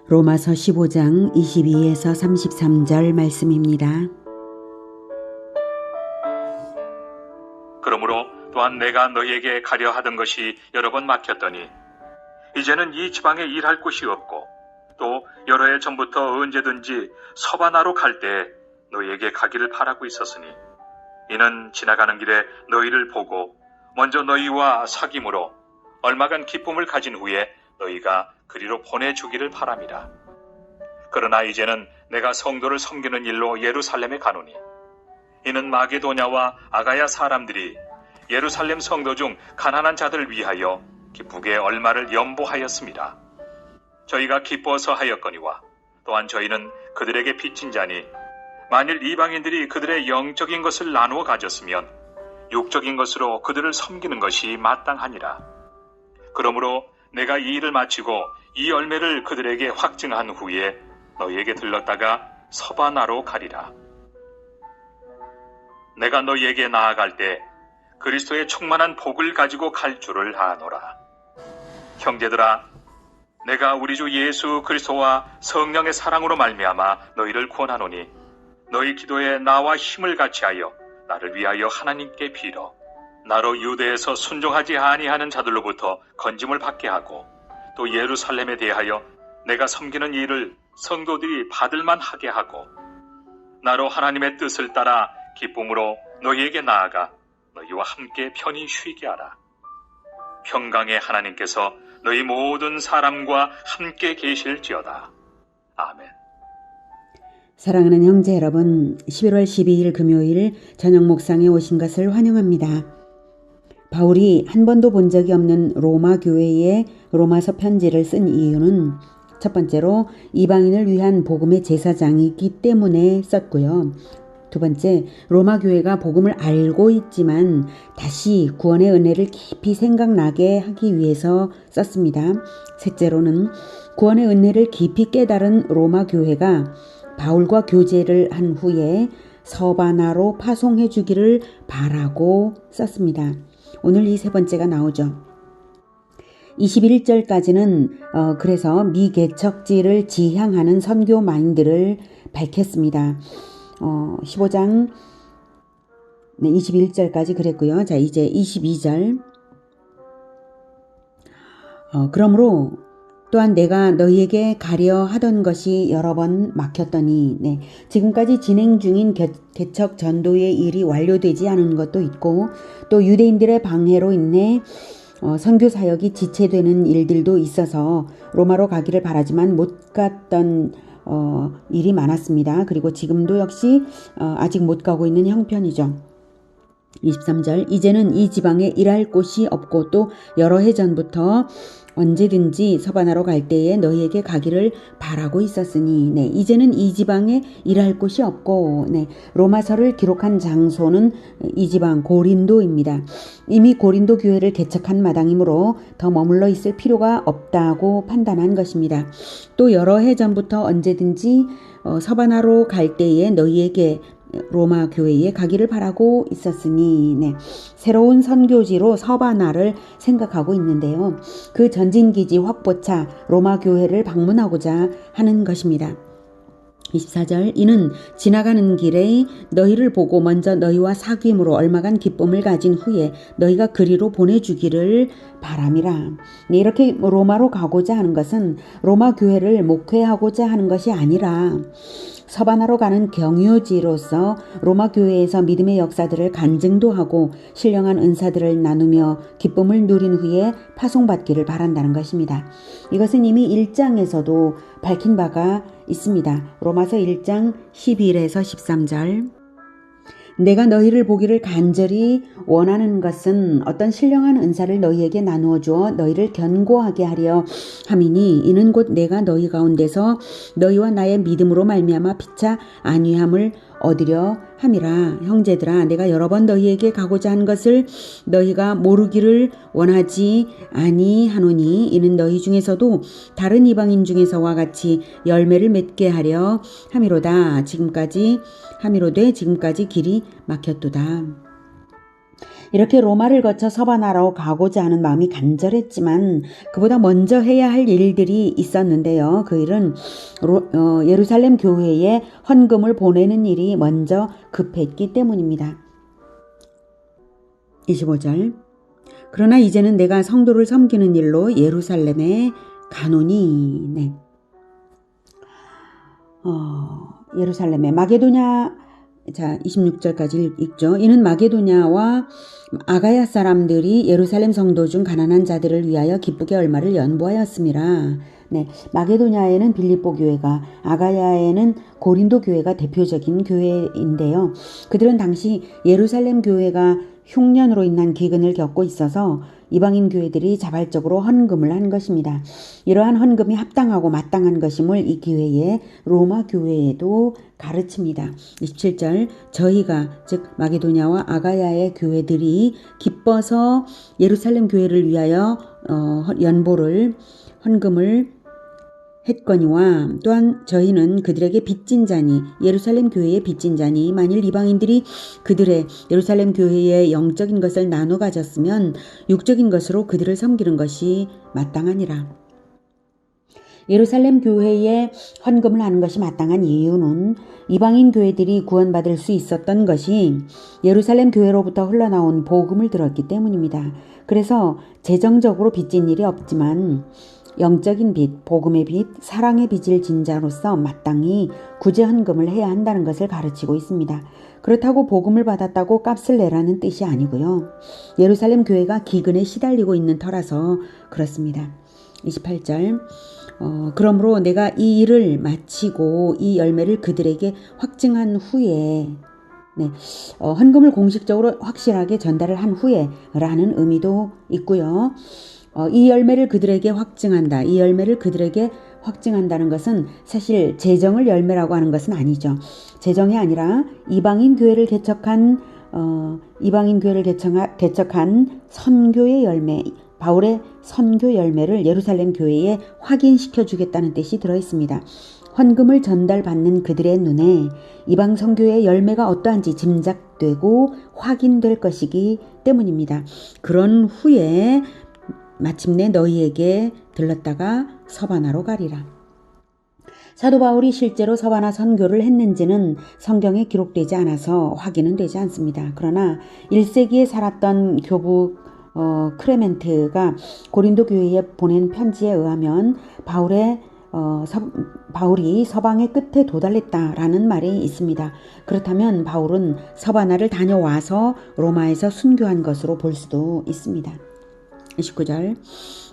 로마서 15장 22에서 33절 말씀입니다. 그러므로 또한 내가 너희에게 가려 하던 것이 여러 번 막혔더니 이제는 이 지방에 일할 곳이 없고 또 여러 해 전부터 언제든지 서바나로 갈 때 너희에게 가기를 바라고 있었으니 이는 지나가는 길에 너희를 보고 먼저 너희와 사귐으로 얼마간 기쁨을 가진 후에 너희가 그리로 보내주기를 바람이라. 그러나 이제는 내가 성도를 섬기는 일로 예루살렘에 가노니 이는 마게도냐와 아가야 사람들이 예루살렘 성도 중 가난한 자들을 위하여 기쁘게 얼마를 염보하였습니다. 저희가 기뻐서 하였거니와 또한 저희는 그들에게 빚진 자니 만일 이방인들이 그들의 영적인 것을 나누어 가졌으면 육적인 것으로 그들을 섬기는 것이 마땅하니라. 그러므로 내가 이 일을 마치고 이 열매를 그들에게 확증한 후에 너희에게 들렀다가 서바나로 가리라. 내가 너희에게 나아갈 때 그리스도의 충만한 복을 가지고 갈 줄을 아노라. 형제들아, 내가 우리 주 예수 그리스도와 성령의 사랑으로 말미암아 너희를 권하노니 너희 기도에 나와 힘을 같이하여 나를 위하여 하나님께 빌어 나로 유대에서 순종하지 아니하는 자들로부터 건짐을 받게 하고 또 예루살렘에 대하여 내가 섬기는 일을 성도들이 받을만 하게 하고 나로 하나님의 뜻을 따라 기쁨으로 너희에게 나아가 너희와 함께 편히 쉬게 하라. 평강의 하나님께서 너희 모든 사람과 함께 계실지어다. 아멘. 사랑하는 형제 여러분, 11월 12일 금요일 저녁 묵상에 오신 것을 환영합니다. 바울이 한 번도 본 적이 없는 로마 교회에 로마서 편지를 쓴 이유는 첫 번째로 이방인을 위한 복음의 제사장이기 때문에 썼고요. 두 번째, 로마 교회가 복음을 알고 있지만 다시 구원의 은혜를 깊이 생각나게 하기 위해서 썼습니다. 셋째로는 구원의 은혜를 깊이 깨달은 로마 교회가 바울과 교제를 한 후에 서바나로 파송해 주기를 바라고 썼습니다. 오늘 이 세 번째가 나오죠. 21절까지는 그래서 미개척지를 지향하는 선교 마인드를 밝혔습니다. 15장 21절까지 그랬고요. 자, 이제 22절. 그러므로 또한 내가 너희에게 가려 하던 것이 여러 번 막혔더니 지금까지 진행 중인 개척 전도의 일이 완료되지 않은 것도 있고 또 유대인들의 방해로 인해 선교 사역이 지체되는 일들도 있어서 로마로 가기를 바라지만 못 갔던 일이 많았습니다. 그리고 지금도 역시 아직 못 가고 있는 형편이죠. 23절. 이제는 이 지방에 일할 곳이 없고 또 여러 해 전부터 언제든지 서바나로 갈 때에 너희에게 가기를 바라고 있었으니 이제는 이 지방에 일할 곳이 없고 로마서를 기록한 장소는 이 지방 고린도입니다. 이미 고린도 교회를 개척한 마당이므로 더 머물러 있을 필요가 없다고 판단한 것입니다. 또 여러 해 전부터 언제든지 서바나로 갈 때에 너희에게 로마 교회에 가기를 바라고 있었으니 새로운 선교지로 서바나를 생각하고 있는데요. 그 전진기지 확보차 로마 교회를 방문하고자 하는 것입니다. 24절. 이는 지나가는 길에 너희를 보고 먼저 너희와 사귐으로 얼마간 기쁨을 가진 후에 너희가 그리로 보내주기를 바람이라. 이렇게 로마로 가고자 하는 것은 로마 교회를 목회하고자 하는 것이 아니라 서바나로 가는 경유지로서 로마 교회에서 믿음의 역사들을 간증도 하고 신령한 은사들을 나누며 기쁨을 누린 후에 파송받기를 바란다는 것입니다. 이것은 이미 1장에서도 밝힌 바가 있습니다. 로마서 1장 11에서 13절. 내가 너희를 보기를 간절히 원하는 것은 어떤 신령한 은사를 너희에게 나누어 주어 너희를 견고하게 하려 함이니 이는 곧 내가 너희 가운데서 너희와 나의 믿음으로 말미암아 피차 안위함을 얻으려 함이라. 형제들아, 내가 여러 번 너희에게 가고자 한 것을 너희가 모르기를 원하지 아니하노니 이는 너희 중에서도 다른 이방인 중에서와 같이 열매를 맺게 하려 함이로되 지금까지 길이 막혔도다. 이렇게 로마를 거쳐 서바나로 가고자 하는 마음이 간절했지만 그보다 먼저 해야 할 일들이 있었는데요. 그 일은 예루살렘 교회에 헌금을 보내는 일이 먼저 급했기 때문입니다. 25절. 그러나 이제는 내가 성도를 섬기는 일로 예루살렘에 가노니. 네. 예루살렘에 마게도냐. 자, 26절까지 읽죠. 이는 마게도냐와 아가야 사람들이 예루살렘 성도 중 가난한 자들을 위하여 기쁘게 얼마를 연보하였음이라. 네, 마게도냐에는 빌립보 교회가, 아가야에는 고린도 교회가 대표적인 교회인데요. 그들은 당시 예루살렘 교회가 흉년으로 인한 기근을 겪고 있어서 이방인 교회들이 자발적으로 헌금을 한 것입니다. 이러한 헌금이 합당하고 마땅한 것임을 이 기회에 로마 교회에도 가르칩니다. 27절. 저희가 즉 마게도냐와 아가야의 교회들이 기뻐서 예루살렘 교회를 위하여 연보를 헌금을 했거니와 또한 저희는 그들에게 빚진 자니 예루살렘 교회에 빚진 자니 만일 이방인들이 그들의 예루살렘 교회의 영적인 것을 나눠 가졌으면 육적인 것으로 그들을 섬기는 것이 마땅하니라. 예루살렘 교회에 헌금을 하는 것이 마땅한 이유는 이방인 교회들이 구원받을 수 있었던 것이 예루살렘 교회로부터 흘러나온 복음을 들었기 때문입니다. 그래서 재정적으로 빚진 일이 없지만 영적인 빚, 복음의 빚, 사랑의 빚을 진 자로서 마땅히 구제 헌금을 해야 한다는 것을 가르치고 있습니다. 그렇다고 복음을 받았다고 값을 내라는 뜻이 아니고요. 예루살렘 교회가 기근에 시달리고 있는 터라서 그렇습니다. 28절. 그러므로 내가 이 일을 마치고 이 열매를 그들에게 확증한 후에 헌금을 공식적으로 확실하게 전달을 한 후에 라는 의미도 있고요. 이 열매를 그들에게 확증한다. 이 열매를 그들에게 확증한다는 것은 사실 재정을 열매라고 하는 것은 아니죠. 재정이 아니라 이방인 교회를 개척한 선교의 열매, 바울의 선교 열매를 예루살렘 교회에 확인시켜 주겠다는 뜻이 들어 있습니다. 헌금을 전달받는 그들의 눈에 이방 선교의 열매가 어떠한지 짐작되고 확인될 것이기 때문입니다. 그런 후에 마침내 너희에게 들렀다가 서바나로 가리라. 사도 바울이 실제로 서바나 선교를 했는지는 성경에 기록되지 않아서 확인은 되지 않습니다. 그러나 1세기에 살았던 교부 크레멘트가 고린도 교회에 보낸 편지에 의하면 바울이 서방의 끝에 도달했다라는 말이 있습니다. 그렇다면 바울은 서바나를 다녀와서 로마에서 순교한 것으로 볼 수도 있습니다. 29절.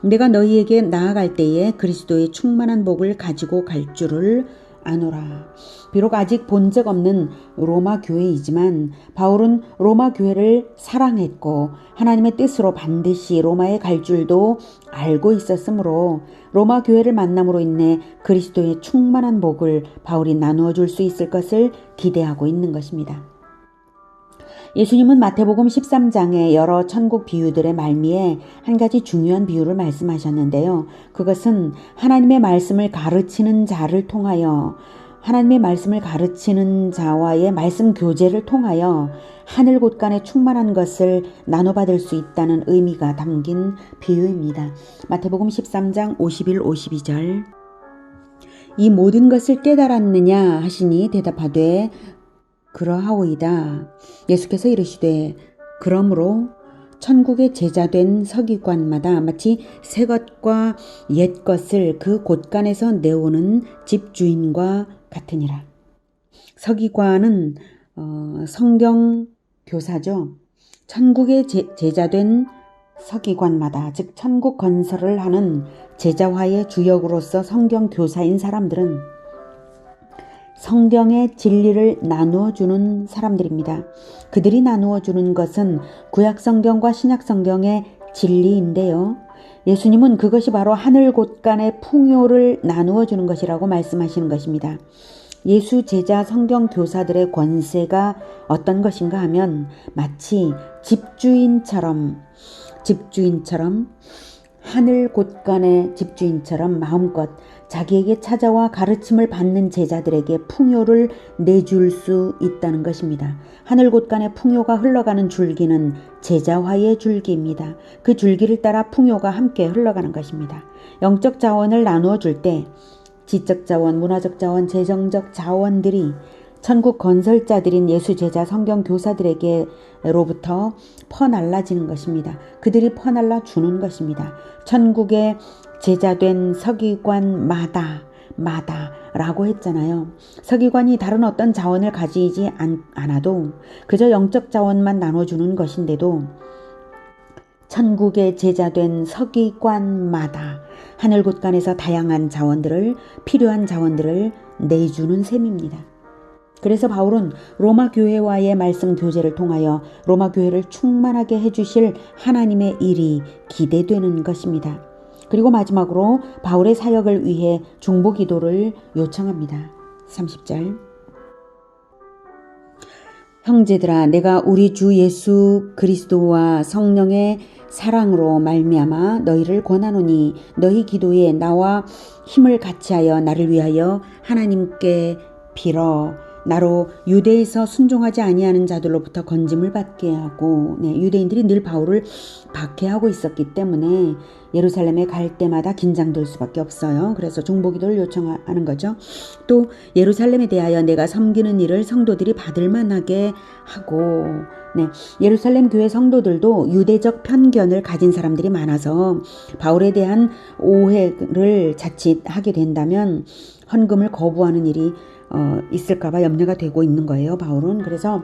내가 너희에게 나아갈 때에 그리스도의 충만한 복을 가지고 갈 줄을 아노라. 비록 아직 본 적 없는 로마 교회이지만 바울은 로마 교회를 사랑했고 하나님의 뜻으로 반드시 로마에 갈 줄도 알고 있었으므로 로마 교회를 만남으로 인해 그리스도의 충만한 복을 바울이 나누어 줄 수 있을 것을 기대하고 있는 것입니다. 예수님은 마태복음 13장의 여러 천국 비유들의 말미에 한 가지 중요한 비유를 말씀하셨는데요. 그것은 하나님의 말씀을 가르치는 자를 통하여 하나님의 말씀을 가르치는 자와의 말씀 교제를 통하여 하늘 곳간에 충만한 것을 나눠받을 수 있다는 의미가 담긴 비유입니다. 마태복음 13장 51, 52절. 이 모든 것을 깨달았느냐 하시니 대답하되 그러하오이다. 예수께서 이르시되 그러므로 천국의 제자된 서기관마다 마치 새 것과 옛 것을 그 곳간에서 내오는 집주인과 같으니라. 서기관은 성경 교사죠. 천국의 제자된 서기관마다 즉 천국 건설을 하는 제자화의 주역으로서 성경 교사인 사람들은 성경의 진리를 나누어 주는 사람들입니다. 그들이 나누어 주는 것은 구약 성경과 신약 성경의 진리인데요. 예수님은 그것이 바로 하늘 곳간의 풍요를 나누어 주는 것이라고 말씀하시는 것입니다. 예수 제자 성경 교사들의 권세가 어떤 것인가 하면 마치 집주인처럼 하늘 곳간의 집주인처럼 마음껏 자기에게 찾아와 가르침을 받는 제자들에게 풍요를 내줄 수 있다는 것입니다. 하늘 곳간의 풍요가 흘러가는 줄기는 제자화의 줄기입니다. 그 줄기를 따라 풍요가 함께 흘러가는 것입니다. 영적 자원을 나누어 줄 때 지적 자원, 문화적 자원, 재정적 자원들이 천국 건설자들인 예수 제자 성경 교사들에게로부터 퍼날라지는 것입니다. 그들이 퍼날라 주는 것입니다. 천국의 제자된 서기관마다라고 했잖아요. 서기관이 다른 어떤 자원을 가지지 않아도 그저 영적 자원만 나눠주는 것인데도 천국의 제자된 서기관마다 하늘 곳간에서 다양한 자원들을, 필요한 자원들을 내주는 셈입니다. 그래서 바울은 로마 교회와의 말씀 교제를 통하여 로마 교회를 충만하게 해주실 하나님의 일이 기대되는 것입니다. 그리고 마지막으로 바울의 사역을 위해 중보 기도를 요청합니다. 30절. 형제들아, 내가 우리 주 예수 그리스도와 성령의 사랑으로 말미암아 너희를 권하노니 너희 기도에 나와 힘을 같이하여 나를 위하여 하나님께 빌어 나로 유대에서 순종하지 아니하는 자들로부터 건짐을 받게 하고, 유대인들이 늘 바울을 박해하고 있었기 때문에 예루살렘에 갈 때마다 긴장될 수밖에 없어요. 그래서 중보기도를 요청하는 거죠. 또 예루살렘에 대하여 내가 섬기는 일을 성도들이 받을 만하게 하고, 예루살렘 교회 성도들도 유대적 편견을 가진 사람들이 많아서 바울에 대한 오해를 자칫 하게 된다면 헌금을 거부하는 일이 있을까봐 염려가 되고 있는 거예요, 바울은. 그래서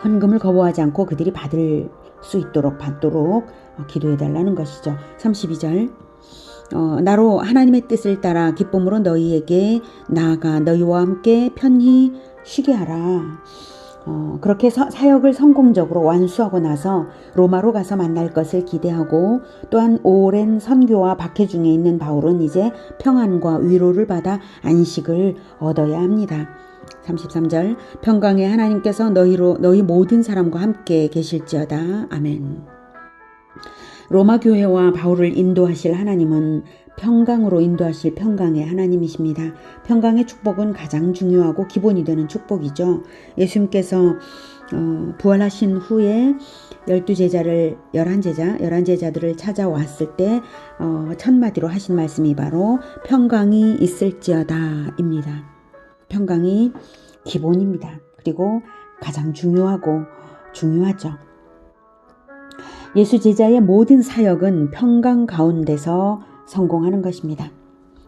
헌금을 거부하지 않고 그들이 받도록 기도해달라는 것이죠. 32절. 나로 하나님의 뜻을 따라 기쁨으로 너희에게 나아가 너희와 함께 편히 쉬게 하라. 그렇게 사역을 성공적으로 완수하고 나서 로마로 가서 만날 것을 기대하고, 또한 오랜 선교와 박해 중에 있는 바울은 이제 평안과 위로를 받아 안식을 얻어야 합니다. 33절. 평강의 하나님께서 너희 모든 사람과 함께 계실지어다. 아멘. 로마 교회와 바울을 인도하실 하나님은 평강으로 인도하실 평강의 하나님이십니다. 평강의 축복은 가장 중요하고 기본이 되는 축복이죠. 예수님께서 부활하신 후에 11제자들을 찾아왔을 때 첫 마디로 하신 말씀이 바로 평강이 있을지어다 입니다. 평강이 기본입니다. 그리고 가장 중요하죠. 예수 제자의 모든 사역은 평강 가운데서 성공하는 것입니다.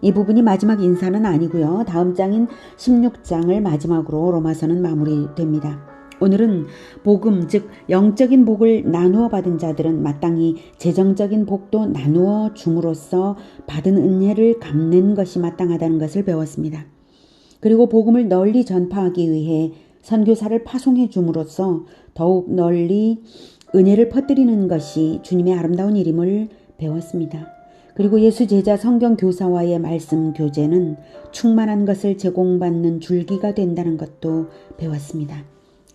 이 부분이 마지막 인사는 아니고요. 다음 장인 16장을 마지막으로 로마서는 마무리됩니다. 오늘은 복음, 즉 영적인 복을 나누어 받은 자들은 마땅히 재정적인 복도 나누어 줌으로써 받은 은혜를 갚는 것이 마땅하다는 것을 배웠습니다. 그리고 복음을 널리 전파하기 위해 선교사를 파송해 줌으로써 더욱 널리 은혜를 퍼뜨리는 것이 주님의 아름다운 일임을 배웠습니다. 그리고 예수 제자 성경 교사와의 말씀 교제는 충만한 것을 제공받는 줄기가 된다는 것도 배웠습니다.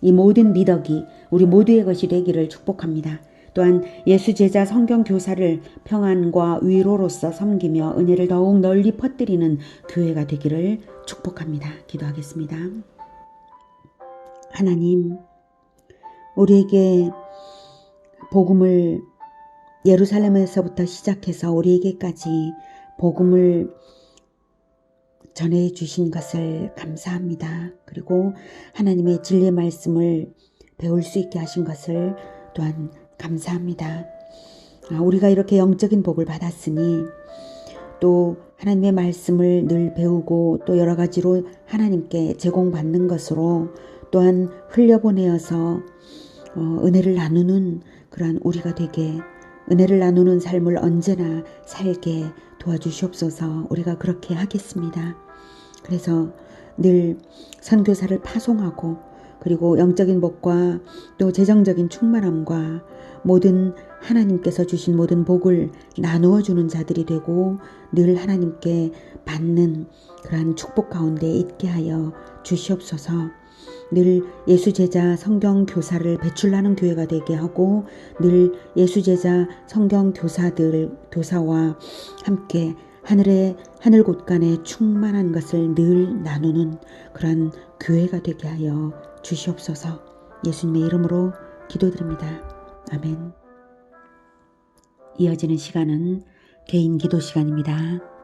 이 모든 미덕이 우리 모두의 것이 되기를 축복합니다. 또한 예수 제자 성경 교사를 평안과 위로로서 섬기며 은혜를 더욱 널리 퍼뜨리는 교회가 되기를 축복합니다. 기도하겠습니다. 하나님, 우리에게 복음을 예루살렘에서부터 시작해서 우리에게까지 복음을 전해 주신 것을 감사합니다. 그리고 하나님의 진리의 말씀을 배울 수 있게 하신 것을 또한 감사합니다. 우리가 이렇게 영적인 복을 받았으니 또 하나님의 말씀을 늘 배우고 또 여러 가지로 하나님께 제공받는 것으로 또한 흘려보내어서 은혜를 나누는 그러한 우리가 되게, 은혜를 나누는 삶을 언제나 살게 도와주시옵소서. 우리가 그렇게 하겠습니다. 그래서 늘 선교사를 파송하고, 그리고 영적인 복과 또 재정적인 충만함과 모든 하나님께서 주신 모든 복을 나누어 주는 자들이 되고 늘 하나님께 받는 그러한 축복 가운데 있게 하여 주시옵소서. 늘 예수제자 성경교사를 배출하는 교회가 되게 하고 늘 예수제자 성경교사와 함께 하늘 곳간에 충만한 것을 늘 나누는 그런 교회가 되게 하여 주시옵소서. 예수님의 이름으로 기도드립니다. 아멘. 이어지는 시간은 개인 기도 시간입니다.